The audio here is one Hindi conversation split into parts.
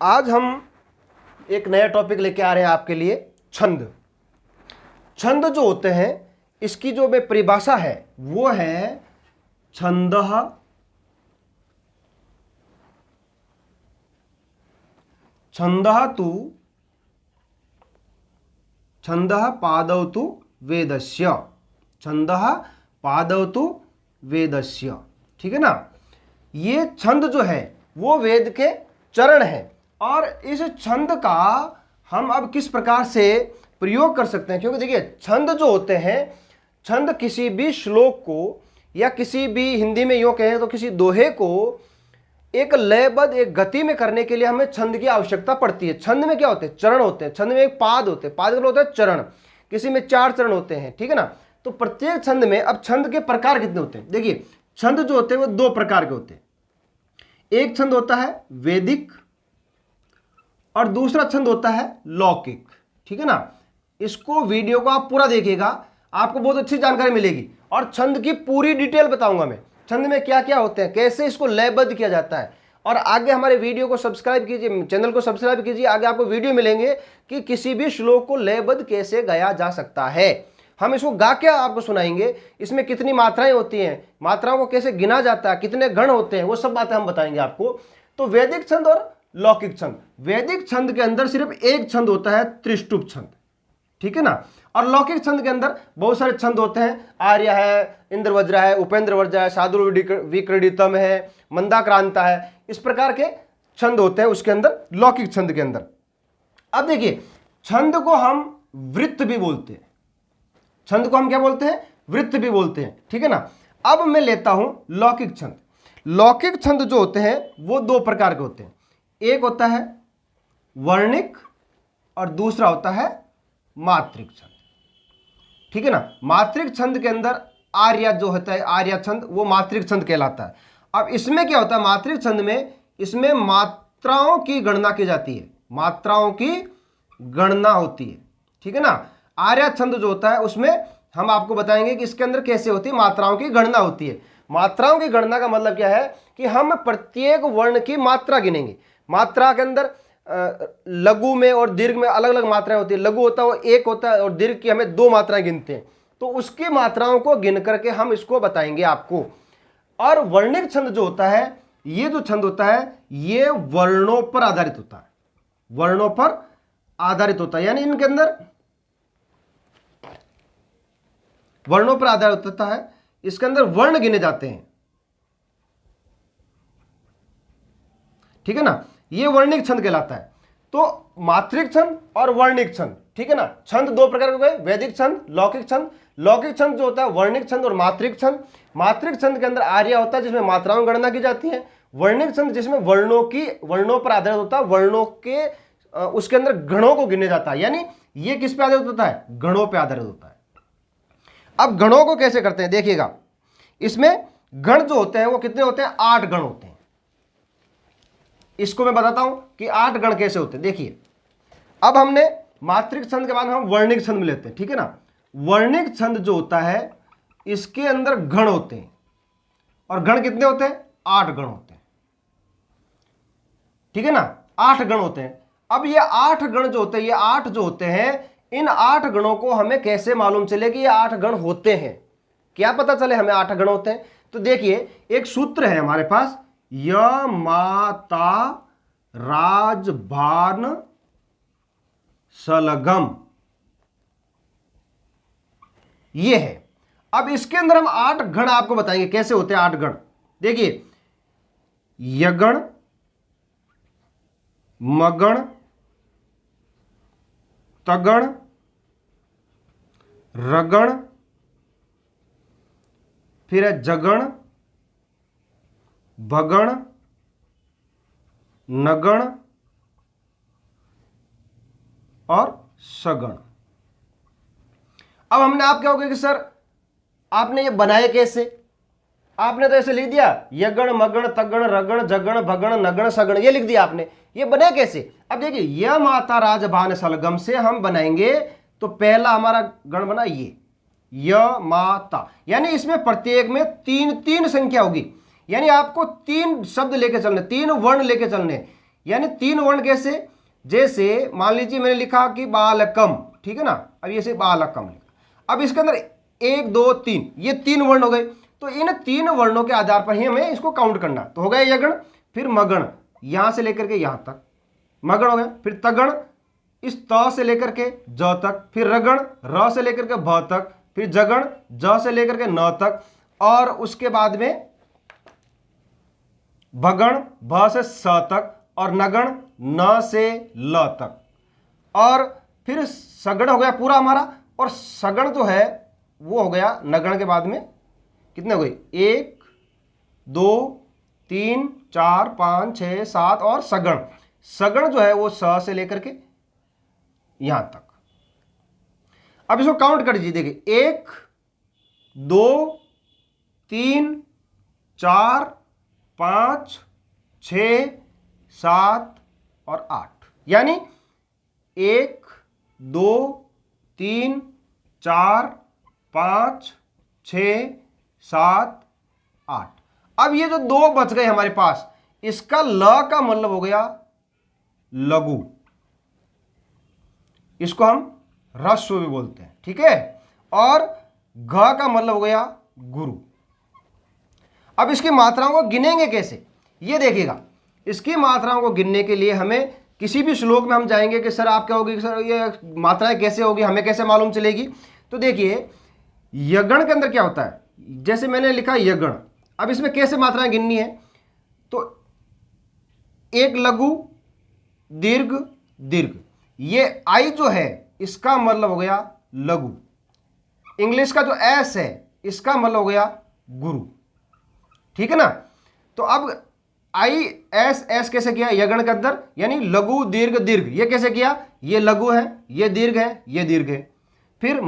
आज हम एक नया टॉपिक लेके आ रहे हैं आपके लिए, छंद। छंद जो होते हैं, इसकी जो परिभाषा है वो है छंदः पादौ तु वेदस्य। छंदः पादौ तु वेदस्य, ठीक है ना। ये छंद जो है वो वेद के चरण है, और इस छंद का हम अब किस प्रकार से प्रयोग कर सकते हैं, क्योंकि देखिए छंद जो होते हैं, छंद किसी भी श्लोक को या किसी भी, हिंदी में यूं कहें तो किसी दोहे को एक लयबद्ध, एक गति में करने के लिए हमें छंद की आवश्यकता पड़ती है। छंद में क्या होते हैं? चरण होते हैं। छंद में एक पाद होते हैं, पाद का मतलब होता है चरण, किसी में 4 चरण होते हैं, ठीक है ना। तो प्रत्येक छंद में, अब छंद के प्रकार कितने होते हैं? देखिए छंद जो होते हैं वो 2 प्रकार के होते हैं। एक छंद होता है वैदिक और दूसरा छंद होता है लौकिक, ठीक है ना। इसको वीडियो को आप पूरा देखिएगा, आपको बहुत अच्छी जानकारी मिलेगी और छंद की पूरी डिटेल बताऊंगा मैं। छंद में क्या क्या होते हैं, कैसे इसको लयबद्ध किया जाता है। और आगे हमारे वीडियो को सब्सक्राइब कीजिए, चैनल को सब्सक्राइब कीजिए। आगे आपको वीडियो मिलेंगे कि किसी भी श्लोक को लयबद्ध कैसे गाया जा सकता है। हम इसको गा के आपको सुनाएंगे, इसमें कितनी मात्राएं होती हैं, मात्राओं को कैसे गिना जाता है, कितने गण होते हैं, वो सब बातें हम बताएंगे आपको। तो वैदिक छंद और लौकिक छंद। वैदिक छंद के अंदर सिर्फ एक छंद होता है, त्रिष्टुप छंद, ठीक है ना। और लौकिक छंद के अंदर बहुत सारे छंद होते हैं। आर्य है, इंद्रवज्र है, उपेंद्र वज्र है, शार्दूल विक्रीडितम है, मंदाक्रांता है, इस प्रकार के छंद होते हैं उसके अंदर, लौकिक छंद के अंदर। अब देखिए छंद को हम वृत्त भी बोलते हैं। छंद को हम क्या बोलते हैं? वृत्त भी बोलते हैं, ठीक है ना। अब मैं लेता हूं लौकिक छंद। लौकिक छंद जो होते हैं वो 2 प्रकार के होते हैं। एक होता है वर्णिक और दूसरा होता है मात्रिक छंद, ठीक है ना। मात्रिक छंद के अंदर आर्य जो होता है, आर्य छंद, वो मात्रिक छंद कहलाता है। अब इसमें क्या होता है? मात्रिक छंद में, इसमें मात्राओं की गणना की जाती है, मात्राओं की गणना होती है, ठीक है ना। आर्य छंद जो होता है उसमें हम आपको बताएंगे कि इसके अंदर कैसे होती है, मात्राओं की गणना होती है। मात्राओं की गणना का मतलब क्या है कि हम प्रत्येक वर्ण की मात्रा गिनेंगे। मात्रा के अंदर लघु में और दीर्घ में अलग अलग मात्राएं होती है। लघु होता है वो 1 होता है और दीर्घ की हमें 2 मात्राएं गिनते हैं, तो उसकी मात्राओं को गिन करके हम इसको बताएंगे आपको। और वर्णिक छंद जो होता है, ये जो छंद होता है ये वर्णों पर आधारित होता है, वर्णों पर आधारित होता है, यानी इनके अंदर वर्णों पर आधारित होता है। इसके अंदर वर्ण गिने जाते हैं, ठीक है ना। ये वर्णिक छंद कहलाता है। तो मात्रिक छंद और वर्णिक छंद, ठीक है ना। छंद 2 प्रकार के हो गए, वैदिक छंद, लौकिक छंद। लौकिक छंद जो होता है वर्णिक छंद और मात्रिक छंद। मात्रिक छंद के अंदर आर्य होता है जिसमें मात्राओं की गणना की जाती है। वर्णिक छंद जिसमें वर्णों पर आधारित होता है, वर्णों के उसके अंदर गणों को गिने जाता है, यानी ये किस पे आधारित होता है? गणों पे आधारित होता है। अब गणों को कैसे करते हैं देखिएगा। इसमें गण जो होते हैं वो कितने होते हैं? 8 गण होते हैं। इसको मैं बताता हूं कि 8 गण कैसे होते हैं। देखिए अब हमने मात्रिक छंद के बाद हम वर्णिक छंद में लेते हैं, ठीक है ना। वर्णिक छंद जो होता है इसके अंदर गण होते हैं, और गण कितने होते हैं? 8 गण होते हैं, ठीक है ना। 8 गण होते हैं। अब ये 8 गण जो होते हैं, ये 8 जो होते हैं, इन 8 गणों को हमें कैसे मालूम चले कि ये 8 गण होते हैं? क्या पता चले हमें 8 गण होते हैं? तो देखिए एक सूत्र है हमारे पास, य माता राजभान सलगम, ये है। अब इसके अंदर हम 8 गण आपको बताएंगे कैसे होते हैं 8 गण। देखिए यगण, मगण, तगण, रगण, फिर है जगण, भगण, नगण और सगण। अब हमने आप क्या हो गया कि सर आपने ये बनाए कैसे? आपने तो ऐसे लिख दिया यगण, मगण, तगण, रगण, जगण, भगण, नगण, सगण, ये लिख दिया आपने। ये बने कैसे? अब देखिए य माता राजभान सलगम से हम बनाएंगे, तो पहला हमारा गण बना ये य माता, यानी इसमें प्रत्येक में 3 3 संख्या होगी, यानी आपको 3 शब्द लेके चलने, 3 वर्ण लेके चलने। यानी 3 वर्ण कैसे, जैसे मान लीजिए मैंने लिखा कि बालकम, ठीक है ना, अब ये से बालकम लिखा, अब इसके अंदर 1 2 3 ये 3 वर्ण हो गए, तो इन 3 वर्णों के आधार पर ही हमें इसको काउंट करना। तो हो गया यगण, फिर मगण यहां से लेकर के यहां तक मगण हो गया, फिर तगण इस त से लेकर के ज तक, फिर रगण र से लेकर के भ तक, फिर जगण ज से लेकर के न तक, और उसके बाद में भगण भ से स तक, और नगण न से ल तक, और फिर सगण हो गया पूरा हमारा, और सगण जो है वो हो गया नगण के बाद में कितने हो गए 1 2 3 4 5 6 7, और सगण, सगण जो है वो स से लेकर के यहां तक। अब इसको काउंट कर दीजिए, देखिए 1 2 3 4 5 6 7 और 8, यानी 1 2 3 4 5 6 7 8। अब ये जो 2 बच गए हमारे पास, इसका ल का मतलब हो गया लघु, इसको हम ह्रस्व भी बोलते हैं, ठीक है, और घ का मतलब हो गया गुरु। अब इसकी मात्राओं को गिनेंगे कैसे, ये देखिएगा, इसकी मात्राओं को गिनने के लिए हमें किसी भी श्लोक में हम जाएंगे कि सर आप क्या होगी, सर ये मात्राएं कैसे होगी, हमें कैसे मालूम चलेगी। तो देखिए यगण के अंदर क्या होता है, जैसे मैंने लिखा यगण, अब इसमें कैसे मात्राएं गिननी है, तो एक लघु दीर्घ दीर्घ, ये आई जो है इसका मतलब हो गया लघु, इंग्लिश का जो एस है इसका मतलब हो गया गुरु, ठीक है ना। तो अब आई एस एस कैसे किया यगण के अंदर, यानी लघु दीर्घ दीर्घ, ये कैसे किया, ये लघु है, ये दीर्घ है, ये दीर्घ है। फिर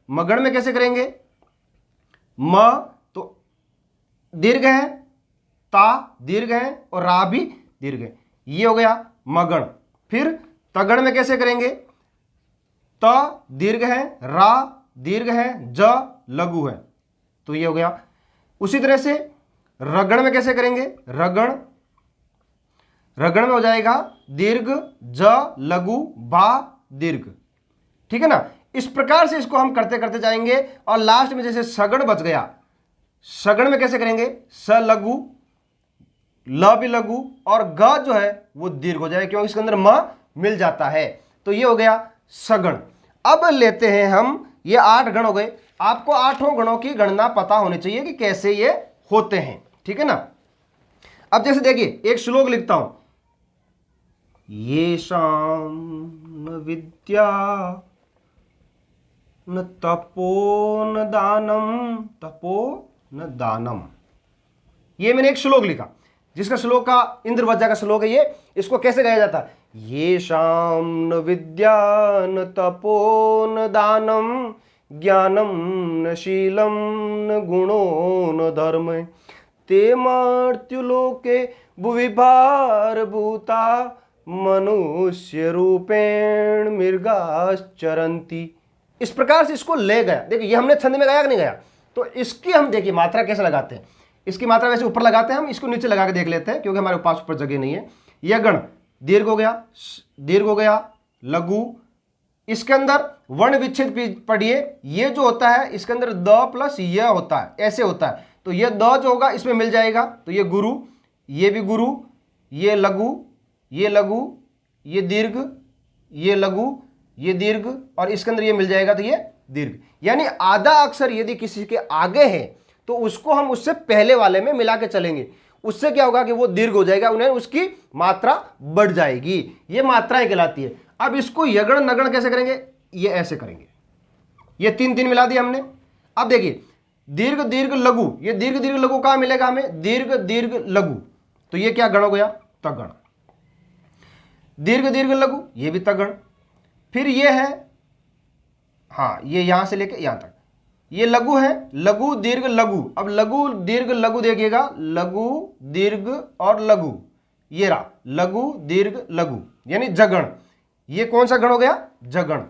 मगण में कैसे करेंगे, म तो दीर्घ है, ता दीर्घ है, और रा भी दीर्घ है, ये हो गया मगण। फिर तगण में कैसे करेंगे, त दीर्घ है, रा दीर्घ है, ज लघु है, तो ये हो गया। उसी तरह से रगण में कैसे करेंगे, रगण में हो जाएगा दीर्घ ज लघु बा दीर्घ, ठीक है ना। इस प्रकार से इसको हम करते करते जाएंगे, और लास्ट में जैसे सगण बच गया, सगण में कैसे करेंगे, स लघु ल भी लघु, और ग जो है वो दीर्घ हो जाएगा क्योंकि इसके अंदर म मिल जाता है, तो ये हो गया सगण। अब लेते हैं हम, ये 8 गण हो गए, आपको 8 गणों की गणना पता होनी चाहिए कि कैसे ये होते हैं, ठीक है ना। अब जैसे देखिए एक श्लोक लिखता हूं, ये शाम न विद्या न तपो न दानम, तपो न दानम, ये मैंने एक श्लोक लिखा, जिसका श्लोक का इंद्रवज्जा का श्लोक है ये, इसको कैसे गाया जाता है, ये शाम न विद्या न तपो न दानम ज्ञानम न शीलम न गुणो न धर्म ते मर्त्युलोके भुविभार भूता मनुष्य रूपेण मृगाश्चरन्ति। इस प्रकार से इसको ले गया। देखिए ये हमने छंद में गाया कि नहीं गाया, तो इसकी हम देखिए मात्रा कैसे लगाते हैं, इसकी मात्रा वैसे ऊपर लगाते हैं, हम इसको नीचे लगा के देख लेते हैं क्योंकि हमारे पास ऊपर जगह नहीं है। यगण दीर्घ हो गया लघु, इसके अंदर वर्ण विच्छेद पढ़िए, ये जो होता है इसके अंदर द प्लस य होता है, ऐसे होता है, तो ये द जो होगा इसमें मिल जाएगा, तो ये गुरु, ये भी गुरु, ये लघु, ये लघु, ये दीर्घ, ये लघु, ये दीर्घ, और इसके अंदर ये मिल जाएगा तो ये दीर्घ। यानी आधा अक्षर यदि किसी के आगे है तो उसको हम उससे पहले वाले में मिला के चलेंगे, उससे क्या होगा कि वो दीर्घ हो जाएगा, उन्हें उसकी मात्रा बढ़ जाएगी, ये मात्राएं कहलाती है। अब इसको यगण नगण कैसे करेंगे, ये ऐसे करेंगे, ये 3 मिला दिया हमने। अब देखिए दीर्घ दीर्घ लघु, ये दीर्घ दीर्घ लघु कहां मिलेगा हमें, दीर्घ दीर्घ लघु, तो ये क्या गण हो गया, तगण। दीर्घ दीर्घ लघु, ये भी तगण। फिर ये है, हाँ ये यहां से लेके यहां तक, ये लघु है, लघु दीर्घ लघु। अब लघु दीर्घ लघु देखिएगा, लघु दीर्घ और लघु, ये रहा लघु दीर्घ लघु, यानी जगण। ये कौन सा गण हो गया, जगण,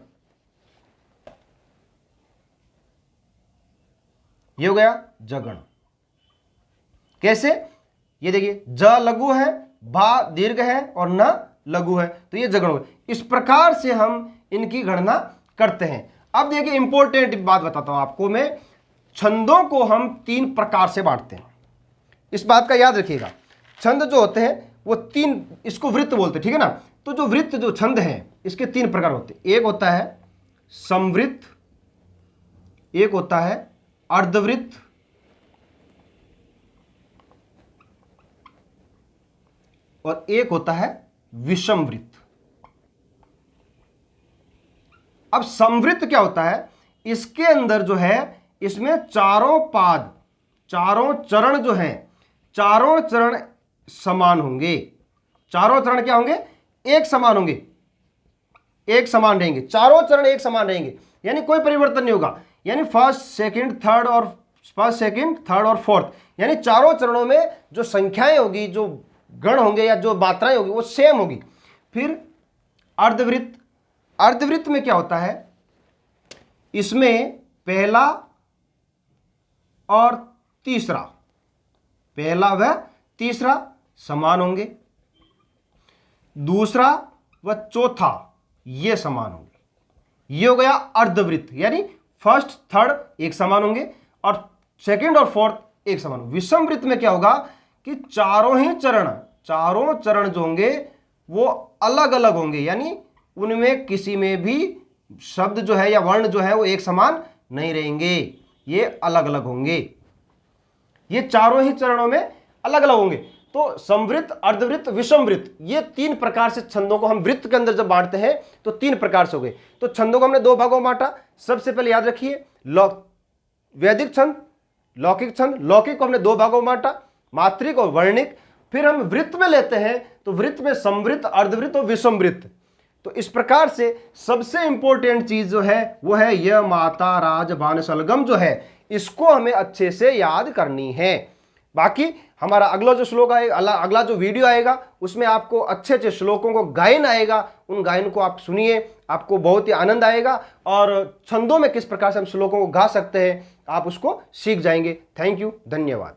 ये हो गया जगण। कैसे, ये देखिए ज लघु है, भा दीर्घ है और न लघु है, तो ये जगड़ हो गए। इस प्रकार से हम इनकी गणना करते हैं। अब देखिए इंपॉर्टेंट बात बताता हूं आपको मैं, छंदों को हम 3 प्रकार से बांटते हैं, इस बात का याद रखिएगा। छंद जो होते हैं वो 3, इसको वृत्त बोलते हैं, ठीक है ना। तो जो वृत्त जो छंद है इसके 3 प्रकार होते हैं। एक होता है समवृत्त, एक होता है अर्धवृत्त, और एक होता है विषमवृत्त। अब समवृत्त क्या होता है, इसके अंदर जो है इसमें चारों पाद, चारों चरण जो हैं, चारों चरण समान होंगे। चारों चरण क्या होंगे, एक समान होंगे, एक समान रहेंगे, चारों चरण एक समान रहेंगे, यानी कोई परिवर्तन नहीं होगा। यानी फर्स्ट सेकंड थर्ड और फोर्थ, यानी चारों चरणों में जो संख्याएं होगी, जो गण होंगे या जो मात्राएं होगी वो सेम होगी। फिर अर्धवृत्त, अर्धवृत्त में क्या होता है, इसमें पहला और तीसरा, पहला व तीसरा समान होंगे, दूसरा व चौथा ये समान होंगे। ये हो गया अर्धवृत्त, यानी फर्स्ट थर्ड एक समान होंगे और सेकंड और फोर्थ एक समान होंगे। विषमवृत्त में क्या होगा कि चारों चरण जो होंगे वो अलग अलग होंगे, यानी उनमें किसी में भी शब्द जो है या वर्ण जो है वो एक समान नहीं रहेंगे, ये अलग अलग होंगे। ये चारों ही चरणों में अलग अलग होंगे। तो समवृत्त, अर्धवृत्त, विषमवृत्त, ये 3 प्रकार से छंदों को हम वृत्त के अंदर जब बांटते हैं तो 3 प्रकार से हो गए। तो छंदों को हमने 2 भागों में बांटा। सबसे पहले याद रखिए वैदिक छंद, लौकिक छंद। लौकिक को हमने 2 भागों में बांटा, मात्रिक और वर्णिक। फिर हम वृत्त में लेते हैं तो वृत्त में समवृत्त, अर्धवृत्त और विषमवृत्त। तो इस प्रकार से सबसे इंपॉर्टेंट चीज जो है वो है य माता राज बाण शलगम जो है, इसको हमें अच्छे से याद करनी है। बाकी हमारा अगला जो श्लोक आएगा, अगला जो वीडियो आएगा उसमें आपको अच्छे अच्छे श्लोकों को गायन आएगा, उन गायन को आप सुनिए, आपको बहुत ही आनंद आएगा और छंदों में किस प्रकार से हम श्लोकों को गा सकते हैं आप उसको सीख जाएंगे। थैंक यू, धन्यवाद।